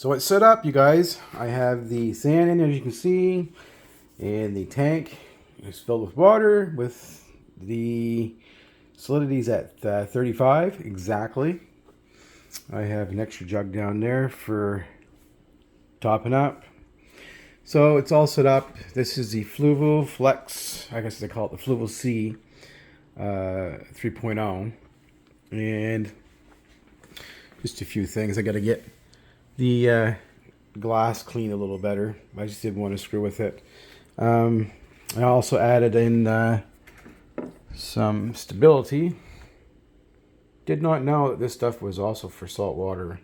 So it's set up, you guys. I have the sand in, as you can see, and the tank is filled with water with the salinity's at 35 exactly. I have an extra jug down there for topping up. So it's all set up. This is the Fluval Flux, I guess they call it the Fluval C 3.0. And just a few things. I got to get the glass clean a little better. I just didn't want to screw with it. I also added in some stability. Did not know that this stuff was also for salt water.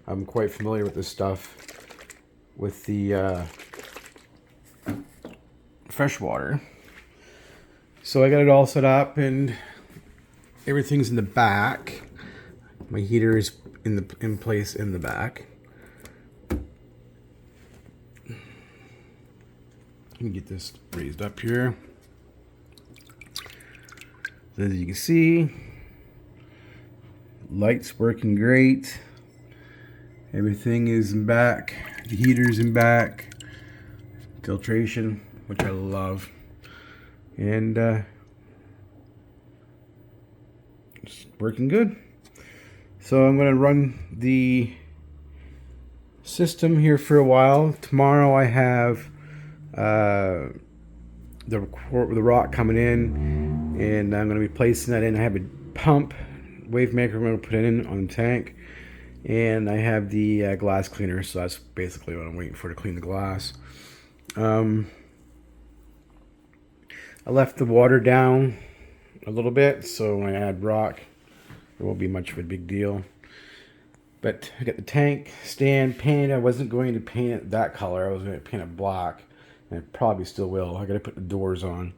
I'm quite familiar with this stuff with the fresh water. So I got it all set up and everything's in the back. My heater is in place in the back. Let me get this raised up here. As you can see, lights working great. Everything is in back. The heater's in back. Filtration, which I love. And it's working good. So I'm going to run the system here for a while. Tomorrow I have the rock coming in, and I'm going to be placing that in. I have a pump, wave maker I'm going to put it in on the tank, and I have the glass cleaner, so that's basically what I'm waiting for to clean the glass. I left the water down a little bit, so when I add rock, it won't be much of a big deal. But I got the tank stand painted. I wasn't going to paint it that color. I was going to paint it black, and I probably still will. I got to put the doors on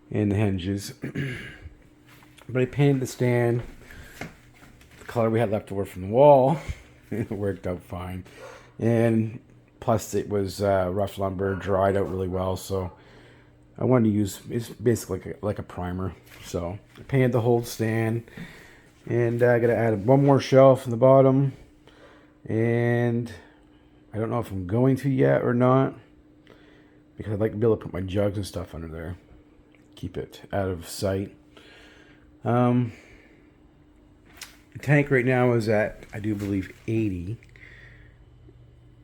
and the hinges. But I painted the stand the color we had left over from the wall. It worked out fine. And plus it was rough lumber, dried out really well, so I wanted to use, it's basically like a primer. So I painted the whole stand, and I got to add one more shelf in the bottom, and I don't know if I'm going to yet or not, because I'd like to be able to put my jugs and stuff under there, keep it out of sight. The tank right now is at, I do believe, 80.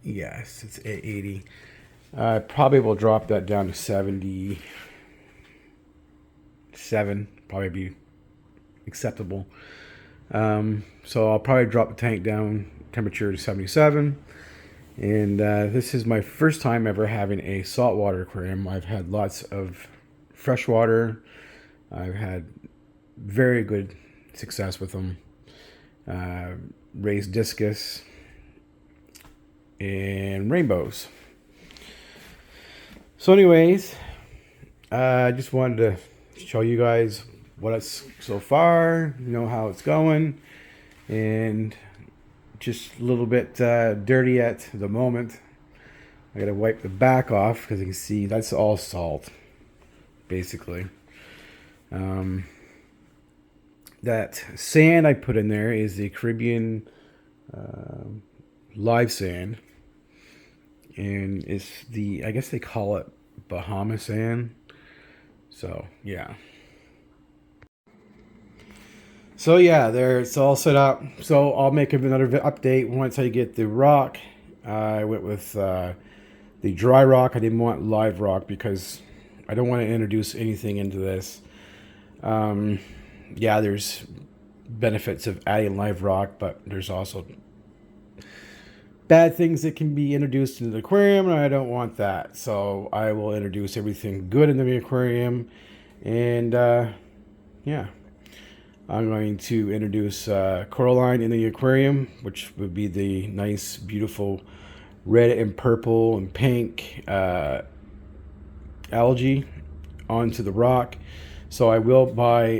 Yes, it's at 80. I probably will drop that down to 77. Probably be acceptable. So I'll probably drop the tank down temperature to 77. And this is my first time ever having a saltwater aquarium. I've had lots of freshwater. I've had very good success with them. Raised discus and rainbows. So anyways, I just wanted to show you guys what it's so far, you know, how it's going, and just a little bit dirty at the moment. I gotta wipe the back off because you can see that's all salt, basically. That sand I put in there is the Caribbean live sand, and it's the, I guess they call it Bahama sand. So yeah. So yeah, there, it's all set up. So I'll make another update once I get the rock. I went with the dry rock. I didn't want live rock because I don't want to introduce anything into this. Yeah, there's benefits of adding live rock, but there's also bad things that can be introduced into the aquarium, and I don't want that. So I will introduce everything good into the aquarium, and yeah, I'm going to introduce coralline in the aquarium, which would be the nice, beautiful red and purple and pink algae onto the rock. So I will buy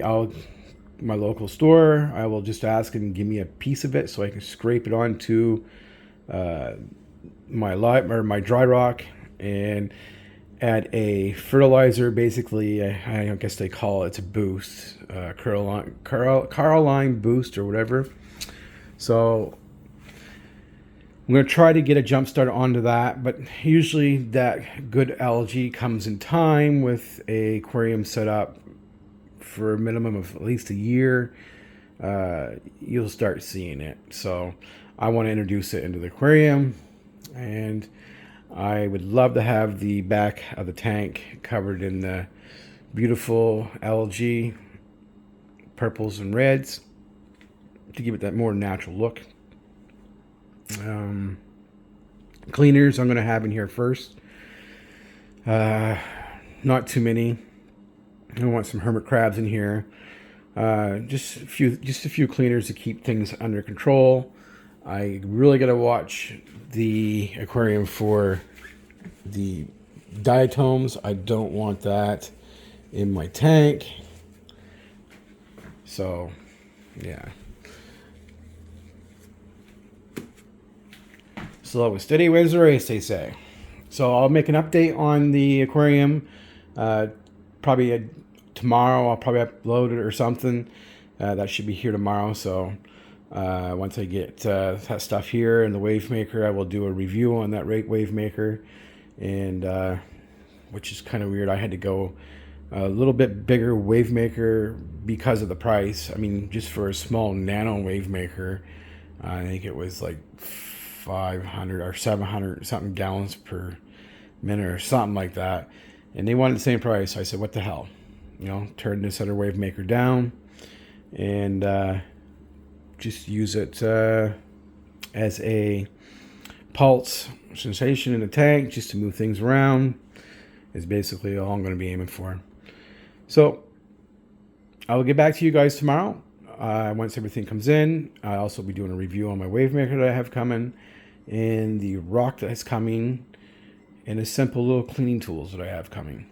my local store. I will just ask them to give me a piece of it so I can scrape it onto my dry rock and add a fertilizer. Basically, I guess they call it, it's a boost, coralline boost or whatever. So I'm going to try to get a jump start onto that, but usually that good algae comes in time with a aquarium set up for a minimum of at least a year. You'll start seeing it. So I want to introduce it into the aquarium, and I would love to have the back of the tank covered in the beautiful algae, purples and reds, to give it that more natural look. Cleaners I'm going to have in here first. Not too many. I want some hermit crabs in here. Just a few cleaners to keep things under control. I really got to watch the aquarium for the diatoms. I don't want that in my tank. So, yeah. Slow and steady wins the race, they say. So I'll make an update on the aquarium. Probably tomorrow. I'll probably upload it or something. That should be here tomorrow. So once I get that stuff here and the wave maker, I will do a review on that wave maker. And which is kind of weird. I had to go a little bit bigger wave maker because of the price. I mean, just for a small nano wave maker, I think it was like 500 or 700 something gallons per minute or something like that, and they wanted the same price. I said, what the hell, turn this other wave maker down and just use it as a pulse sensation in the tank, just to move things around, is basically all I'm going to be aiming for. So I will get back to you guys tomorrow. Once everything comes in, I'll also be doing a review on my wave maker that I have coming, and the rock that is coming, and the simple little cleaning tools that I have coming.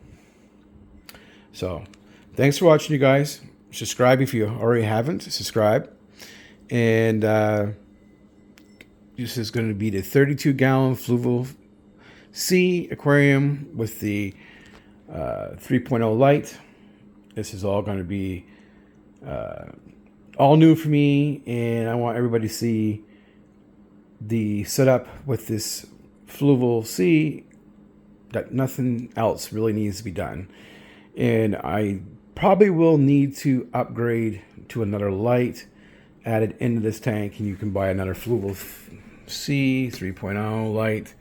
So thanks for watching, you guys. Subscribe if you already haven't. Subscribe. And this is going to be the 32-gallon Fluval C aquarium with the 3.0 light. This is all going to be all new for me, and I want everybody to see the setup with this Fluval C, that nothing else really needs to be done. And I probably will need to upgrade to another light added into this tank, and you can buy another Fluval C 3.0 light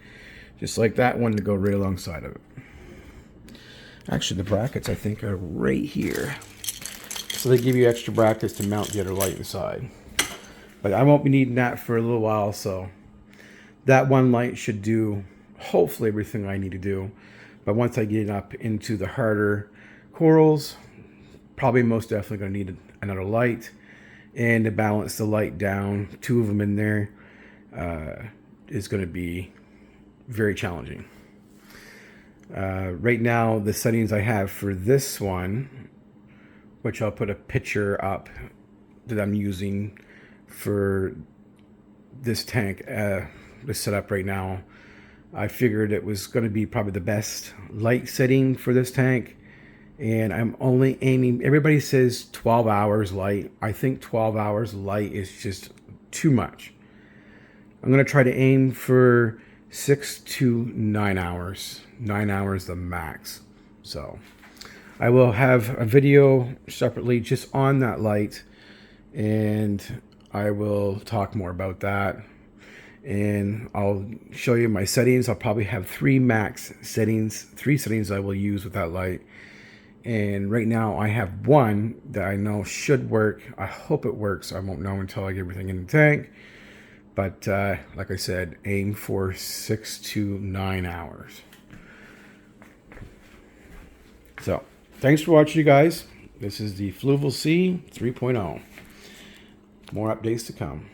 just like that one to go right alongside of it. Actually, the brackets I think are right here. So they give you extra brackets to mount the other light inside. But I won't be needing that for a little while, so that one light should do hopefully everything I need to do. But once I get up into the harder corals, probably most definitely going to need another light. And to balance the light down, 2 of them in there, is going to be very challenging. Right now, the settings I have for this one, which I'll put a picture up that I'm using for this tank, this setup right now, I figured it was going to be probably the best light setting for this tank. And I'm only aiming, everybody says 12 hours light. I think 12 hours light is just too much. I'm going to try to aim for 6 to 9 hours. 9 hours the max. So I will have a video separately just on that light, and I will talk more about that, and I'll show you my settings. I'll probably have 3 max settings, 3 settings I will use with that light. And right now I have one that I know should work. I hope it works. I won't know until I get everything in the tank. But like I said, aim for 6 to 9 hours. So thanks for watching, you guys. This is the Fluval C 3.0. More updates to come.